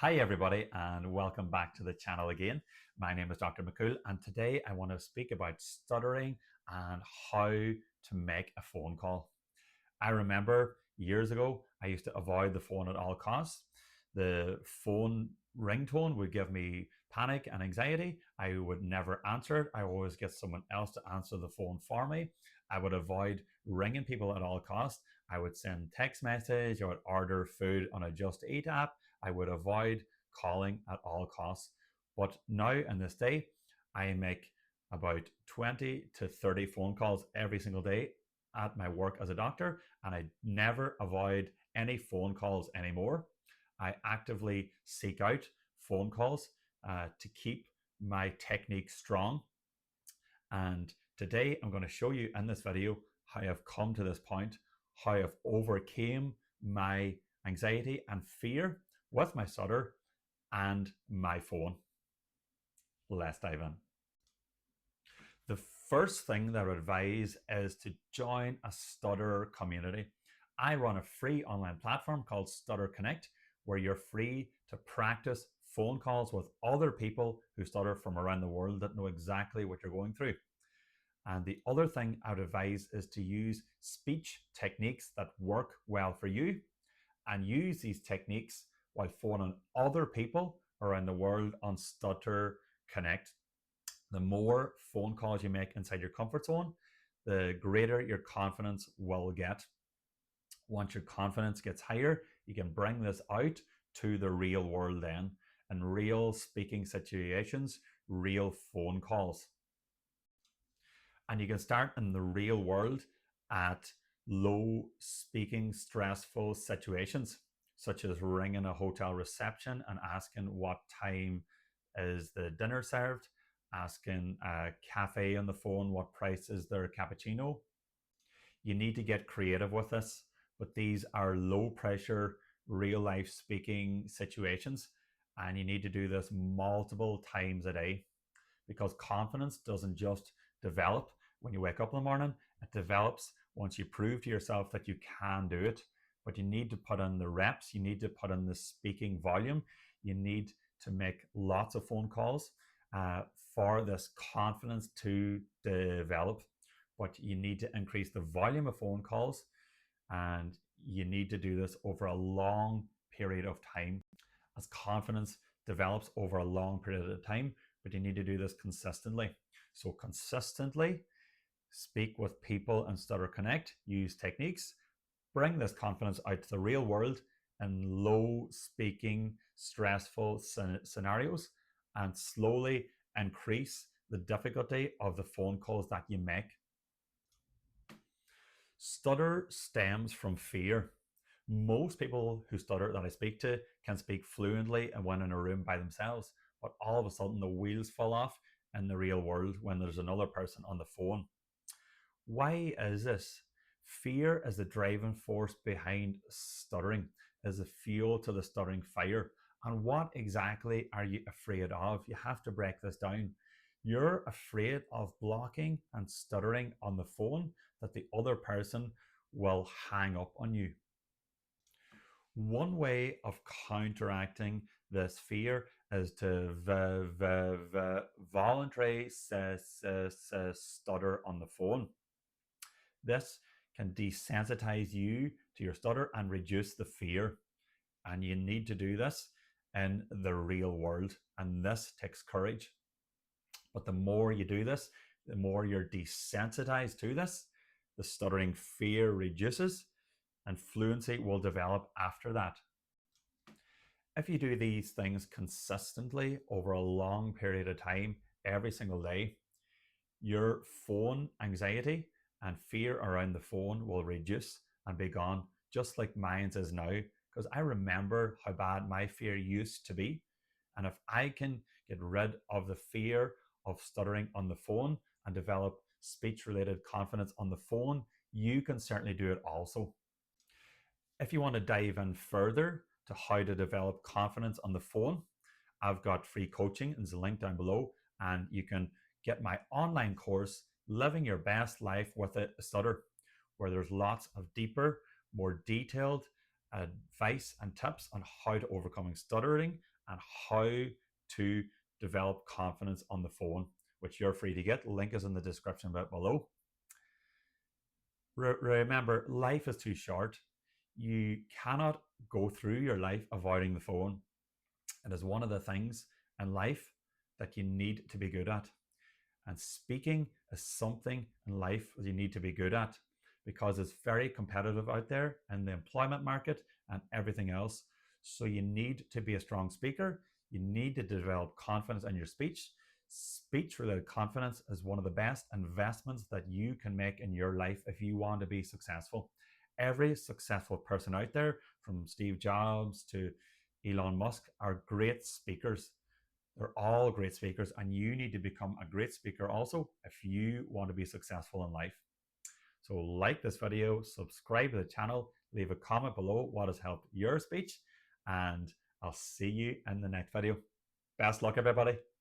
Hi everybody and welcome back to the channel again. My name is Dr. McCool and today I want to speak about stuttering and how to make a phone call. I remember years ago I used to avoid the phone at all costs. The phone ringtone would give me panic and anxiety. I would never answer it. I always get someone else to answer the phone for me. I would avoid ringing people at all costs. I would send text message. I would order food on a Just Eat app. I would avoid calling at all costs. But now in this day, I make about 20 to 30 phone calls every single day at my work as a doctor, and I never avoid any phone calls anymore. I actively seek out phone calls to keep my technique strong. And today I'm going to show you in this video how I've come to this point, how I've overcame my anxiety and fear with my stutter and my phone. Let's dive in. The first thing that I would advise is to join a Stutter community. I run a free online platform called Stutterconnect, where you're free to practice phone calls with other people who stutter from around the world that know exactly what you're going through. And the other thing I would advise is to use speech techniques that work well for you and use these techniques while phoning other people around the world on Stutterconnect. The more phone calls you make inside your comfort zone, the greater your confidence will get. Once your confidence gets higher, you can bring this out to the real world then, in real speaking situations, real phone calls. And you can start in the real world at low speaking, stressful situations, such as ringing a hotel reception and asking what time is the dinner served, asking a cafe on the phone what price is their cappuccino. You need to get creative with this, but these are low pressure, real life speaking situations, and you need to do this multiple times a day because confidence doesn't just develop when you wake up in the morning, it develops once you prove to yourself that you can do it. But you need to put in the reps, you need to put in the speaking volume, you need to make lots of phone calls for this confidence to develop. But you need to increase the volume of phone calls, and you need to do this over a long period of time as confidence develops over a long period of time. But you need to do this consistently. So consistently speak with people in Stutterconnect, use techniques, bring this confidence out to the real world in low speaking, stressful scenarios, and slowly increase the difficulty of the phone calls that you make. Stutter stems from fear. Most people who stutter that I speak to can speak fluently and when in a room by themselves, but all of a sudden the wheels fall off in the real world when there's another person on the phone. Why is this? Fear is the driving force behind stuttering, is the fuel to the stuttering fire. And what exactly are you afraid of? You have to break this down. You're afraid of blocking and stuttering on the phone, that the other person will hang up on you. One way of counteracting this fear is to voluntarily stutter on the phone. This can desensitize you to your stutter and reduce the fear. And you need to do this in the real world. And this takes courage. But the more you do this, the more you're desensitized to this, the stuttering fear reduces and fluency will develop after that. If you do these things consistently over a long period of time, every single day, your phone anxiety and fear around the phone will reduce and be gone, just like mine is now. Because I remember how bad my fear used to be. And if I can get rid of the fear of stuttering on the phone and develop speech-related confidence on the phone, you can certainly do it also. If you want to dive in further to how to develop confidence on the phone, I've got free coaching, and there's a link down below, and you can get my online course, Living Your Best Life with a Stutter, where there's lots of deeper, more detailed advice and tips on how to overcoming stuttering and how to develop confidence on the phone, which you're free to get. Link is in the description below. Remember, life is too short. You cannot go through your life avoiding the phone. It is one of the things in life that you need to be good at. And speaking is something in life that you need to be good at, because it's very competitive out there in the employment market and everything else. So you need to be a strong speaker. You need to develop confidence in your speech. Speech-related confidence is one of the best investments that you can make in your life if you want to be successful. Every successful person out there, from Steve Jobs to Elon Musk, are great speakers. They're all great speakers, and you need to become a great speaker also if you want to be successful in life. So like this video, subscribe to the channel, leave a comment below what has helped your speech, and I'll see you in the next video. Best luck, everybody.